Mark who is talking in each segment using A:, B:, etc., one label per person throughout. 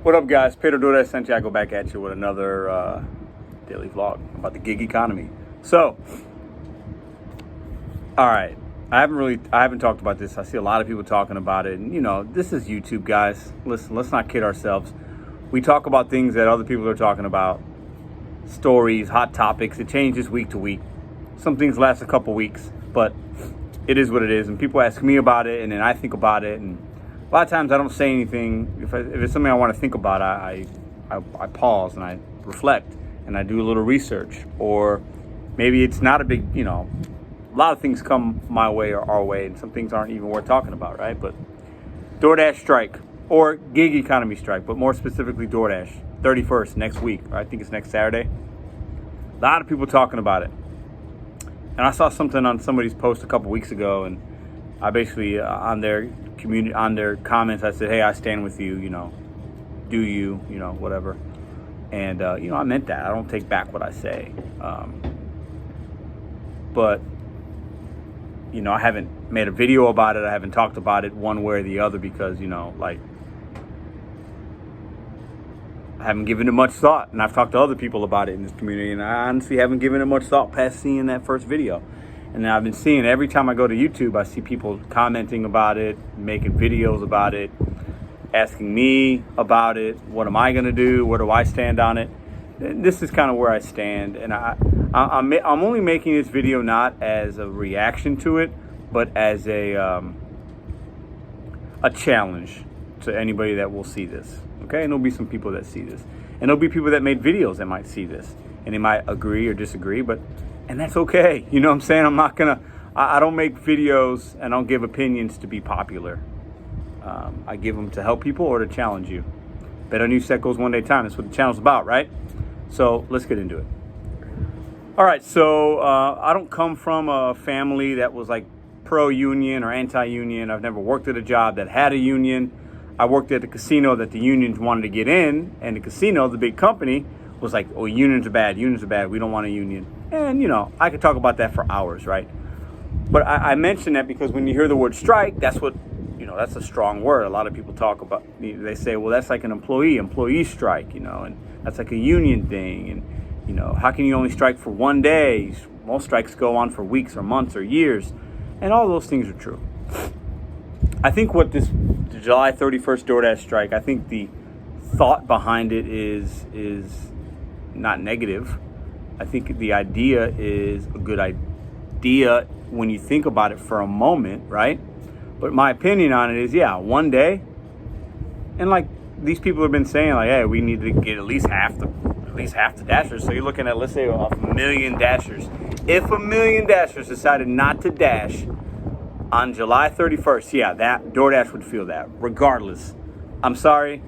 A: What up, guys? Pedro Doordash Santiago back at you with another daily vlog about the gig economy. So, all right, I haven't talked about this. I see a lot of people talking about it, and this is YouTube, guys. Listen, let's not kid ourselves. We talk about things that other people are talking about, stories, hot topics. It changes week to week. Some things last a couple weeks, but it is what it is. And people ask me about it, and then I think about it, and a lot of times I don't say anything. If it's something I want to think about, I pause and I reflect and I do a little research. Or maybe it's not a big, a lot of things come my way or our way, and some things aren't even worth talking about, right? But DoorDash strike, or gig economy strike, but more specifically DoorDash, 31st, next week. I think it's next Saturday. A lot of people talking about it. And I saw something on somebody's post a couple weeks ago, and I basically, on their comments, I said, hey, I stand with you, do you, whatever. And, I meant that. I don't take back what I say. But, I haven't made a video about it. I haven't talked about it one way or the other because, I haven't given it much thought. And I've talked to other people about it in this community, and I honestly haven't given it much thought past seeing that first video. And I've been seeing every time I go to YouTube, I see people commenting about it, making videos about it, asking me about it. What am I going to do? Where do I stand on it? And this is kind of where I stand. And I'm only making this video not as a reaction to it, but as a challenge to anybody that will see this. Okay? And there'll be some people that see this. And there'll be people that made videos that might see this. And they might agree or disagree, and that's okay. You know what I'm saying? I'm not going to, I don't make videos and I don't give opinions to be popular. I give them to help people or to challenge you. BetonYou set goes one day at a time. That's what the channel's about, right? So let's get into it. All right, so I don't come from a family that was like pro-union or anti-union. I've never worked at a job that had a union. I worked at a casino that the unions wanted to get in, and the casino, the big company, was like, oh, unions are bad, we don't want a union. And, I could talk about that for hours, right? But I mention that because when you hear the word strike, that's what, that's a strong word. A lot of people talk about, they say, well, that's like an employee strike, and that's like a union thing. And, how can you only strike for one day? Most strikes go on for weeks or months or years. And all those things are true. I think what the July 31st DoorDash strike, I think the thought behind it is not negative. I think the idea is a good idea when you think about it for a moment, right? But my opinion on it is, one day, and like these people have been saying, like, hey, we need to get at least half the dashers. So you're looking at, let's say, 1 million dashers. If 1 million dashers decided not to dash on July 31st, that DoorDash would feel that. Regardless, I'm sorry,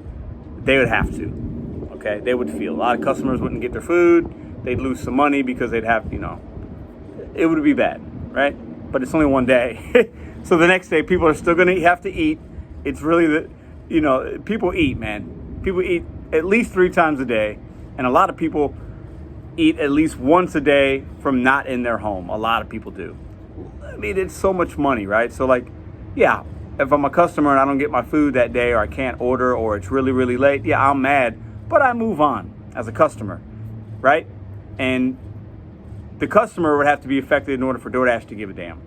A: they would have to. Okay, they would feel. A lot of customers wouldn't get their food. They'd lose some money because they'd have, it would be bad, right? But it's only one day. So the next day, people are still going to have to eat. It's really people eat, man. People eat at least 3 times a day. And a lot of people eat at least once a day from not in their home. A lot of people do. I mean, it's so much money, right? So like, if I'm a customer and I don't get my food that day, or I can't order, or it's really, really late, I'm mad. But I move on as a customer, right? And the customer would have to be affected in order for DoorDash to give a damn.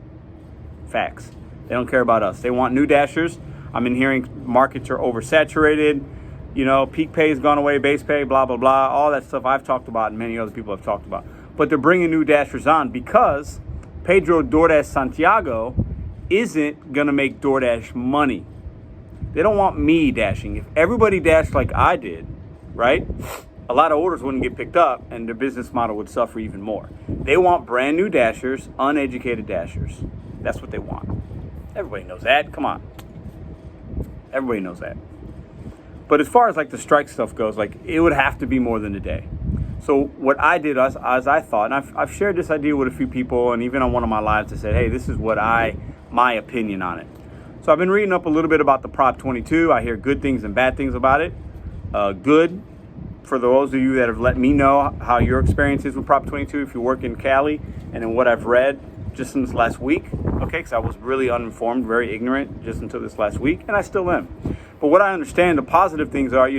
A: Facts. They don't care about us. They want new dashers. I've been hearing markets are oversaturated. Peak pay has gone away, base pay, blah, blah, blah. All that stuff I've talked about and many other people have talked about. But they're bringing new dashers on because Pedro Doordash Santiago isn't going to make DoorDash money. They don't want me dashing. If everybody dashed like I did, right, a lot of orders wouldn't get picked up and their business model would suffer even more. They want brand new dashers, uneducated dashers. That's what they want. Everybody knows that. Come on. Everybody knows that. But as far as like the strike stuff goes, like it would have to be more than a day. So what I did as I thought, and I've shared this idea with a few people, and even on one of my lives, I said, hey, this is what my opinion on it. So I've been reading up a little bit about the Prop 22. I hear good things and bad things about it. Good for those of you that have let me know how your experience is with Prop 22 if you work in Cali, and in what I've read just in this last week, okay, because I was really uninformed, very ignorant just until this last week, and I still am. But what I understand, the positive things are,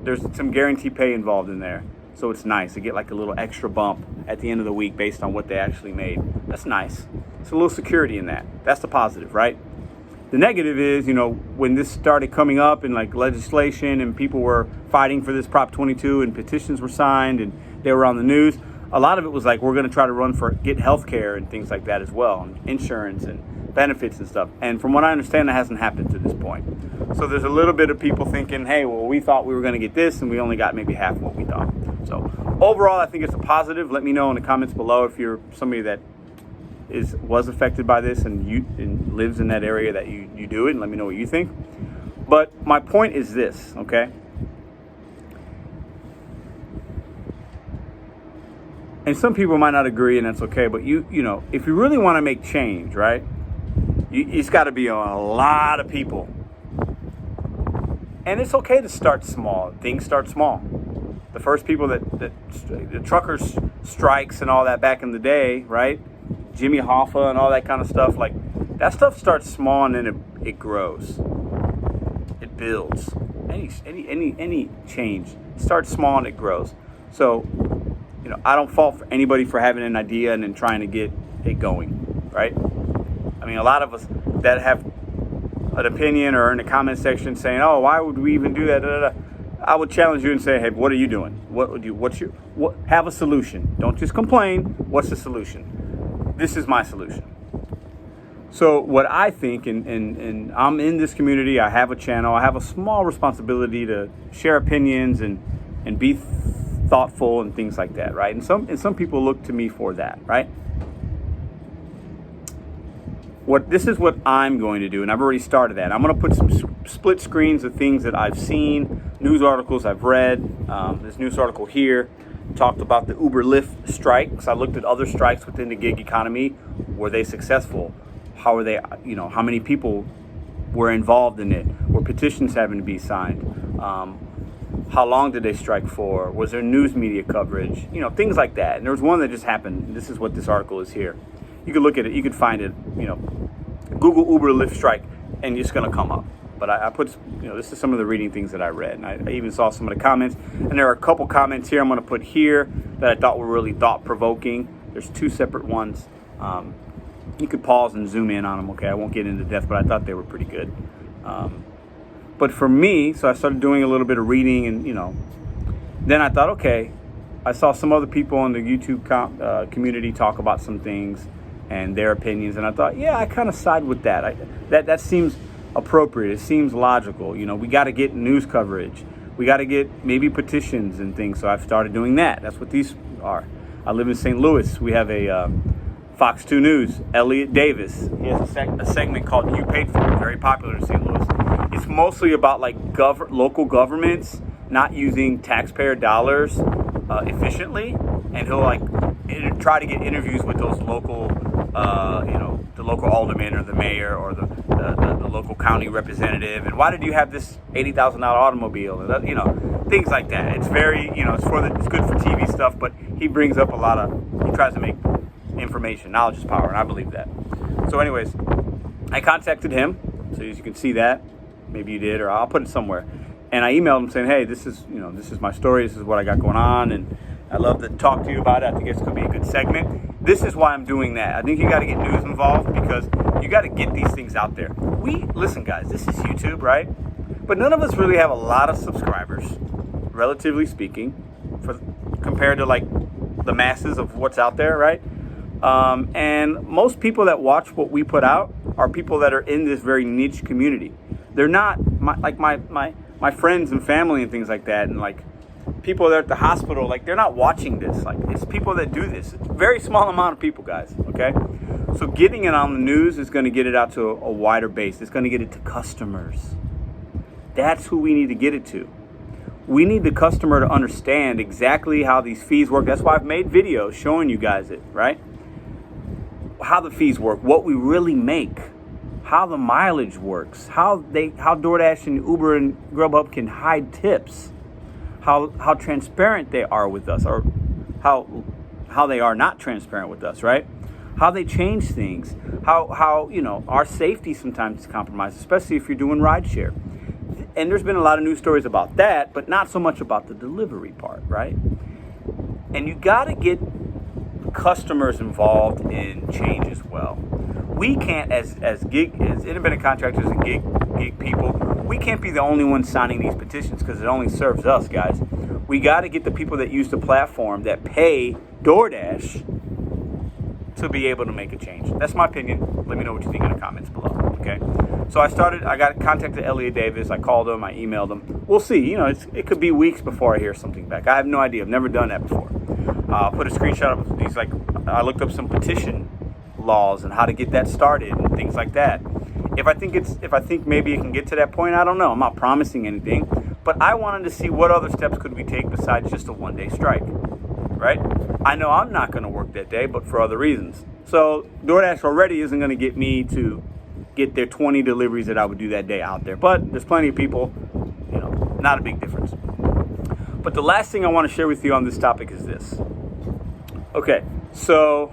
A: there's some guaranteed pay involved in there. So it's nice to get like a little extra bump at the end of the week based on what they actually made. That's nice. It's a little security in that. That's the positive, right? The negative is, when this started coming up in like legislation and people were fighting for this Prop 22 and petitions were signed and they were on the news, a lot of it was like, we're going to try to get health care and things like that as well, and insurance and benefits and stuff. And from what I understand, that hasn't happened to this point. So there's a little bit of people thinking, hey, well, we thought we were going to get this and we only got maybe half what we thought. So overall, I think it's a positive. Let me know in the comments below if you're somebody that was affected by this and lives in that area that you do it, and let me know what you think. But my point is this, okay? And some people might not agree, and that's okay. But if you really want to make change, right? It's got to be on a lot of people. And it's okay to start small. Things start small. The first people the truckers strikes and all that back in the day, right? Jimmy Hoffa and all that kind of stuff, like that stuff starts small and then it grows. It builds. Any change starts small and it grows. So, I don't fault for anybody for having an idea and then trying to get it going, right? I mean, a lot of us that have an opinion or in the comment section saying, "Oh, why would we even do that?" Da, da, da. I would challenge you and say, "Hey, what are you doing? Have a solution. Don't just complain. What's the solution?" This is my solution. So what I think, and I'm in this community, I have a channel, I have a small responsibility to share opinions and be thoughtful and things like that, right? And some people look to me for that, right? This is what I'm going to do, and I've already started that. I'm going to put some split screens of things that I've seen, news articles I've read. This news article here talked about the Uber Lyft strikes. I looked at other strikes within the gig economy. Were they successful? How are they? How many people were involved in it? Were petitions having to be signed? How long did they strike for? Was there news media coverage? Things like that. And there was one that just happened. This is what this article is here. You could look at it. You could find it. Google Uber Lyft strike, and it's going to come up. But I put, this is some of the reading things that I read. And I even saw some of the comments. And there are a couple comments here I'm going to put here that I thought were really thought-provoking. There's two separate ones. You could pause and zoom in on them, okay? I won't get into depth, but I thought they were pretty good. But for me, so I started doing a little bit of reading and, then I thought, okay, I saw some other people in the YouTube community talk about some things and their opinions. And I thought, yeah, I kind of side with that. That seems appropriate. It seems logical. We got to get news coverage. We got to get maybe petitions and things. So I've started doing that. That's what these are. I live in St. Louis. We have a Fox 2 News, Elliot Davis. He has a segment called You Paid For It, very popular in St. Louis. It's mostly about like local governments not using taxpayer dollars efficiently, and he'll like try to get interviews with those local, the local alderman or the mayor or the local county representative. And why did you have this $80,000 automobile? And things like that. It's very, it's good for TV stuff, but he brings up he tries to make information. Knowledge is power, and I believe that. So anyways, I contacted him, so as you can see that. Maybe you did, or I'll put it somewhere. And I emailed him saying, hey, this is my story. This is what I got going on, and I'd love to talk to you about it. I think it's going to be a good segment. This is why I'm doing that. I think you got to get news involved because you got to get these things out there. Listen, guys, this is YouTube, right? But none of us really have a lot of subscribers, relatively speaking, compared to like the masses of what's out there, right? And most people that watch what we put out are people that are in this very niche community. They're not my friends and family and things like that, and like people that are at the hospital, like they're not watching this. Like it's people that do this. It's a very small amount of people, guys. Okay, so getting it on the news is going to get it out to a wider base. It's going to get it to customers. That's who we need to get it to. We need the customer to understand exactly how these fees work. That's why I've made videos showing you guys it, right? How the fees work, what we really make, how the mileage works, how DoorDash and Uber and Grubhub can hide tips, how transparent they are with us, or how they are not transparent with us, right? How they change things, how our safety sometimes is compromised, especially if you're doing rideshare. And there's been a lot of news stories about that, but not so much about the delivery part, right? And you got to get customers involved in change as well. We can't, as independent contractors and gig people, we can't be the only ones signing these petitions because it only serves us, guys. We got to get the people that use the platform that pay Doordash to be able to make a change. That's my opinion. Let me know what you think in the comments below, okay? So I got contacted Elliot Davis. I called him. I emailed him. We'll see. You know, it could be weeks before I hear something back. I have no idea. I've never done that before. Put a screenshot of these. Like, I looked up some petition laws and how to get that started and things like that. If I think maybe it can get to that point, I don't know. I'm not promising anything, but I wanted to see what other steps could we take besides just a one-day strike, right? I know I'm not going to work that day, but for other reasons. So DoorDash already isn't going to get me to get their 20 deliveries that I would do that day out there. But there's plenty of people, you know, not a big difference. But the last thing I want to share with you on this topic is this. Okay, so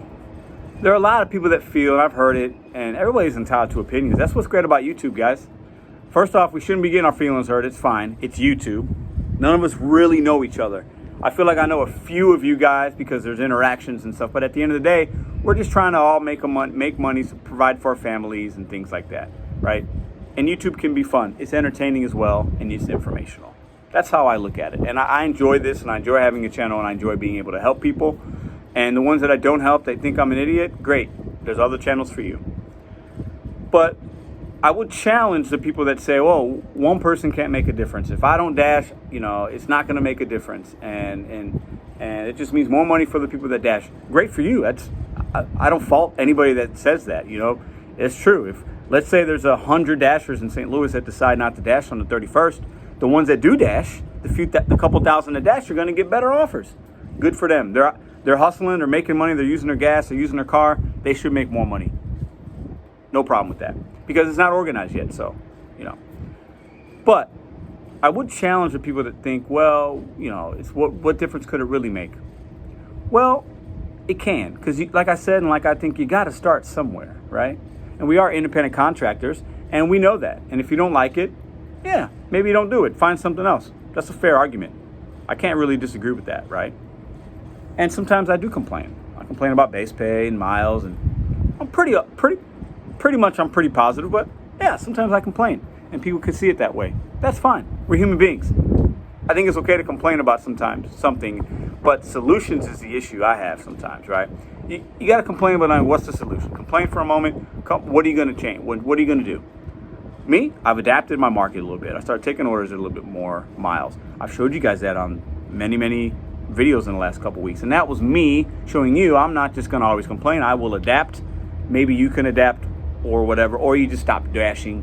A: there are a lot of people that feel, and I've heard it, and everybody's entitled to opinions. That's what's great about YouTube, guys. First off, we shouldn't be getting our feelings hurt. It's fine. It's YouTube. None of us really know each other. I feel like I know a few of you guys because there's interactions and stuff, but at the end of the day, we're just trying to all make money to provide for our families and things like that, right? And YouTube can be fun. It's entertaining as well, and it's informational. That's how I look at it. And I enjoy this, and I enjoy having a channel, and I enjoy being able to help people. And the ones that I don't help, they think I'm an idiot, great. There's other channels for you. But I would challenge the people that say, well, one person can't make a difference. If I don't dash, you know, it's not going to make a difference. And it just means more money for the people that dash. Great for you. I don't fault anybody that says that, you know. It's true. If, let's say there's 100 dashers in St. Louis that decide not to dash on the 31st, the ones that do dash, the couple thousand that dash are going to get better offers. Good for them. They're hustling, they're making money, they're using their gas, they're using their car. They should make more money. No problem with that. Because it's not organized yet, so, you know. But I would challenge the people that think, well, you know, it's what difference could it really make? Well, it can. Because like I said, and like I think, you got to start somewhere, right? And we are independent contractors, and we know that. And if you don't like it, yeah, maybe you don't do it. Find something else. That's a fair argument. I can't really disagree with that, right? And sometimes I do complain. I complain about base pay and miles, and I'm pretty much I'm pretty positive, but yeah, sometimes I complain, and people can see it that way. That's fine. We're human beings. I think it's okay to complain about something, but solutions is the issue I have sometimes, right? You got to complain about what's the solution. Complain for a moment. What are you going to change? What are you going to do? Me, I've adapted my market a little bit. I started taking orders at a little bit more miles. I've showed you guys that on many videos in the last couple weeks, and that was me showing you I'm not just going to always complain. I will adapt. Maybe you can adapt or whatever, or you just stop dashing.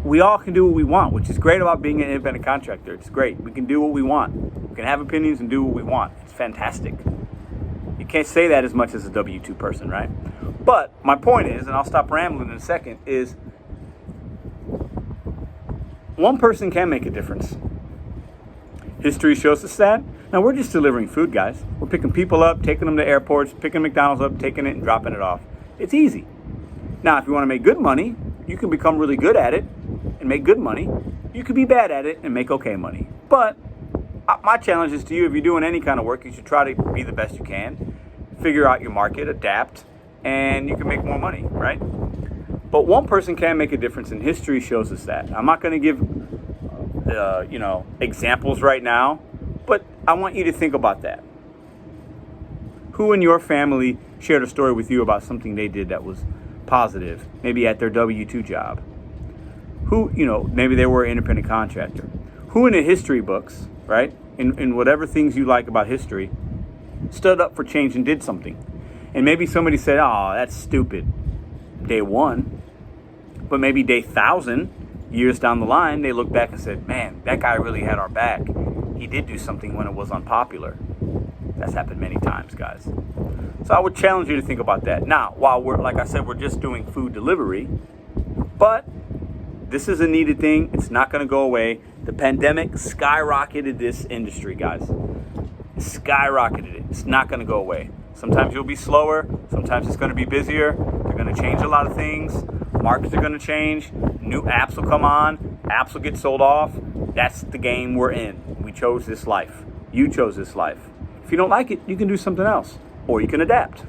A: We all can do what we want, which is great about being an independent contractor. It's great. We can do what we want. We can have opinions and do what we want. It's fantastic. You can't say that as much as a W-2 person, right? But my point is, and I'll stop rambling in a second, is one person can make a difference. History shows us that. Now, we're just delivering food, guys. We're picking people up, taking them to airports, picking McDonald's up, taking it and dropping it off. It's easy. Now, if you want to make good money, you can become really good at it and make good money. You could be bad at it and make okay money. But my challenge is to you, if you're doing any kind of work, you should try to be the best you can, figure out your market, adapt, and you can make more money, right? But one person can make a difference, and history shows us that. I'm not going to give, examples right now, but I want you to think about that. Who in your family shared a story with you about something they did that was positive, maybe at their W-2 job? Who, maybe they were an independent contractor. Who in the history books, right, in whatever things you like about history, stood up for change and did something? And maybe somebody said, oh, that's stupid, day one. But maybe day 1,000, years down the line, they look back and said, man, that guy really had our back. He did do something when it was unpopular. That's happened many times, guys. So I would challenge you to think about that. Now, while like I said, we're just doing food delivery, but this is a needed thing. It's not going to go away. The pandemic skyrocketed this industry, guys. Skyrocketed it. It's not going to go away. Sometimes you'll be slower. Sometimes it's going to be busier. They're going to change a lot of things. Markets are going to change. New apps will come on. apps will get sold off. That's the game we're in. We chose this life. You chose this life. If you don't like it, you can do something else. Or you can adapt.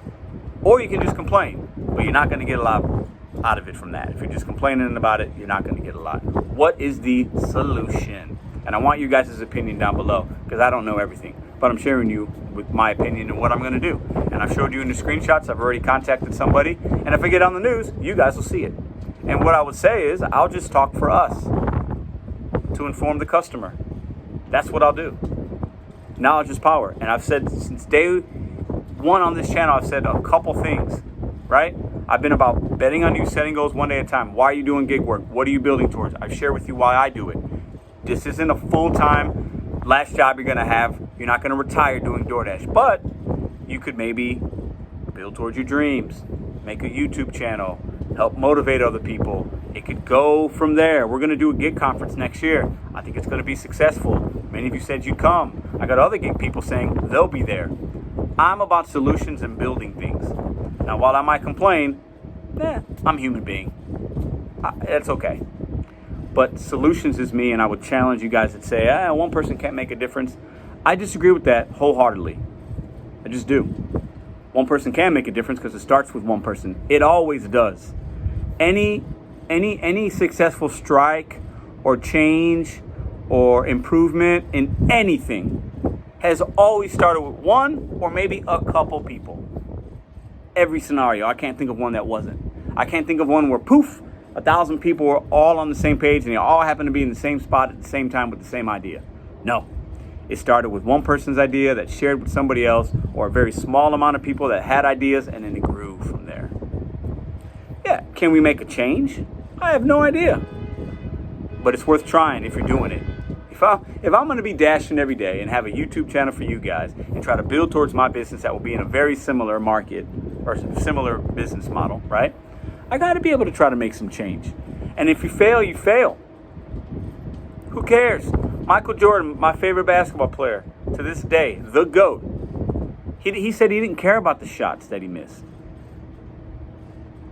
A: Or you can just complain. But you're not going to get a lot out of it from that. If you're just complaining about it, you're not going to get a lot. What is the solution? And I want you guys' opinion down below, because I don't know everything. But I'm sharing you with my opinion and what I'm going to do. And I've showed you in the screenshots. I've already contacted somebody. And if I get on the news, you guys will see it. And what I would say is, I'll just talk for us to inform the customer. That's what I'll do. Knowledge is power. And I've said since day one on this channel, I've said a couple things, right? I've been about betting on you, setting goals one day at a time. Why are you doing gig work? What are you building towards? I've shared with you why I do it. This isn't a full-time last job you're going to have. You're not going to retire doing Doordash. But you could maybe build towards your dreams, make a YouTube channel, help motivate other people. It could go from there. We're going to do a gig conference next year. I think it's going to be successful. Many of you said you'd come. I got other gig people saying they'll be there. I'm about solutions and building things. Now, while I might complain, I'm a human being. That's okay. But solutions is me, and I would challenge you guys that say, one person can't make a difference. I disagree with that wholeheartedly. I just do. One person can make a difference because it starts with one person. It always does. Any successful strike or change or improvement in anything has always started with one or maybe a couple people. Every scenario. I can't think of one that wasn't. I can't think of one where poof, 1,000 people were all on the same page and they all happen to be in the same spot at the same time with the same idea. No. It started with one person's idea that shared with somebody else, or a very small amount of people that had ideas, and then it grew from there. Yeah, can we make a change? I have no idea. But it's worth trying if you're doing it. If I'm going to be dashing every day and have a YouTube channel for you guys and try to build towards my business that will be in a very similar market or similar business model, right? I got to be able to try to make some change. And if you fail, you fail. Who cares? Michael Jordan, my favorite basketball player to this day, the GOAT. He said he didn't care about the shots that he missed.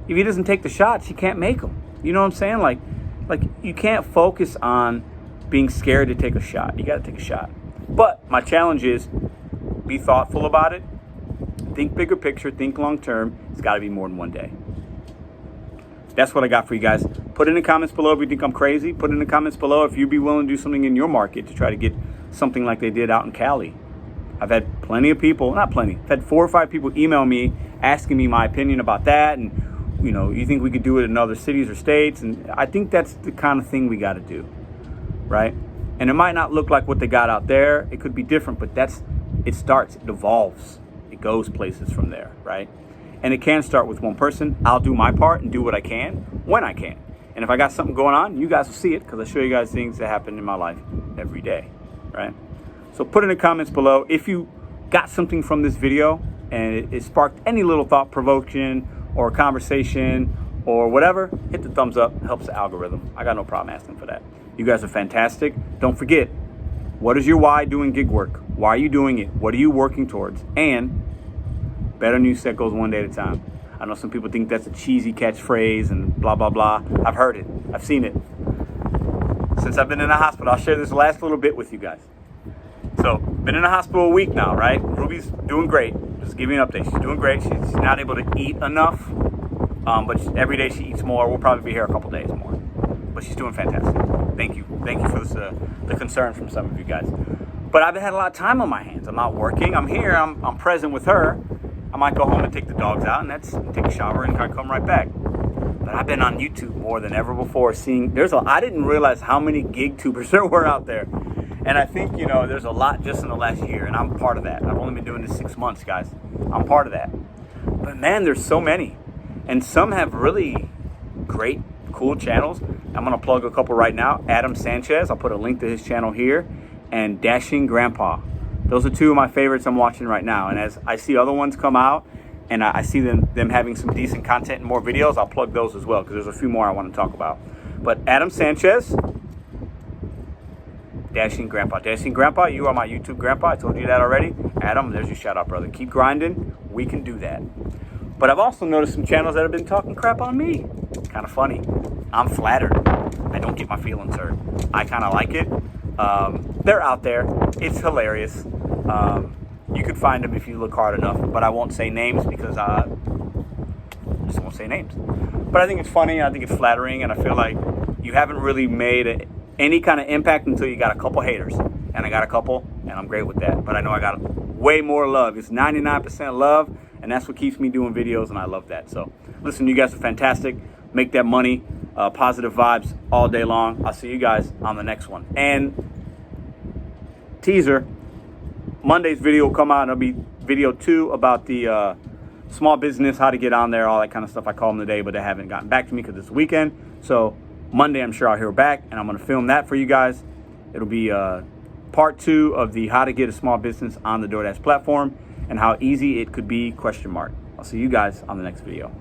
A: If he doesn't take the shots, you can't make them. You know what I'm saying? Like you can't focus on being scared to take a shot. You got to take a shot. But my challenge is be thoughtful about it. Think bigger picture. Think long term. It's got to be more than one day. That's what I got for you guys. Put in the comments below if you think I'm crazy. Put in the comments below if you'd be willing to do something in your market to try to get something like they did out in Cali. I've had plenty of people, not plenty, I've had 4 or 5 people email me asking me my opinion about that. And, you think we could do it in other cities or states? And I think that's the kind of thing we got to do, right? And it might not look like what they got out there. It could be different, but it starts, it evolves. It goes places from there, right? And it can start with one person. I'll do my part and do what I can when I can. And if I got something going on, you guys will see it because I show you guys things that happen in my life every day, right? So put in the comments below if you got something from this video and it sparked any little thought provoking or conversation or whatever, hit the thumbs up. It helps the algorithm. I got no problem asking for that. You guys are fantastic. Don't forget, what is your why doing gig work? Why are you doing it? What are you working towards? And bet on you, set goals one day at a time. I know some people think that's a cheesy catchphrase and blah, blah, blah. I've heard it. I've seen it. Since I've been in the hospital, I'll share this last little bit with you guys. So, been in the hospital a week now, right? Ruby's doing great. Just give you an update. She's doing great. She's not able to eat enough, but every day she eats more. We'll probably be here a couple days more. But she's doing fantastic. Thank you. Thank you for this, the concern from some of you guys. But I've had a lot of time on my hands. I'm not working. I'm here. I'm present with her. I might go home and take the dogs out and take a shower and come right back. But I've been on YouTube more than ever before seeing, I didn't realize how many gig tubers there were out there. And I think, there's a lot just in the last year, and I'm part of that. I've only been doing this 6 months, guys. I'm part of that. But man, there's so many. And some have really great, cool channels. I'm going to plug a couple right now. Adam Sanchez, I'll put a link to his channel here. And Dashing Grandpa. Those are 2 of my favorites I'm watching right now. And as I see other ones come out, and I see them having some decent content and more videos, I'll plug those as well, because there's a few more I want to talk about. But Adam Sanchez, Dashing Grandpa. Dashing Grandpa, you are my YouTube grandpa. I told you that already. Adam, there's your shout out, brother. Keep grinding. We can do that. But I've also noticed some channels that have been talking crap on me. Kind of funny. I'm flattered. I don't get my feelings hurt. I kind of like it. They're out there. It's hilarious. You could find them if you look hard enough, but I won't say names because I just won't say names. But I think it's funny. I think it's flattering, and I feel like you haven't really made any kind of impact until you got a couple haters. And I got a couple, and I'm great with that. But I know I got way more love. It's 99% love, and that's what keeps me doing videos, and I love that. So listen, you guys are fantastic. Make that money. Positive vibes all day long. I'll see you guys on the next one. And teaser, Monday's video will come out, and it'll be video 2 about the small business, how to get on there, all that kind of stuff. I called them today, but they haven't gotten back to me because it's the weekend. So Monday, I'm sure I'll hear back, and I'm going to film that for you guys. It'll be part 2 of the how to get a small business on the Doordash platform and how easy it could be, ? I'll see you guys on the next video.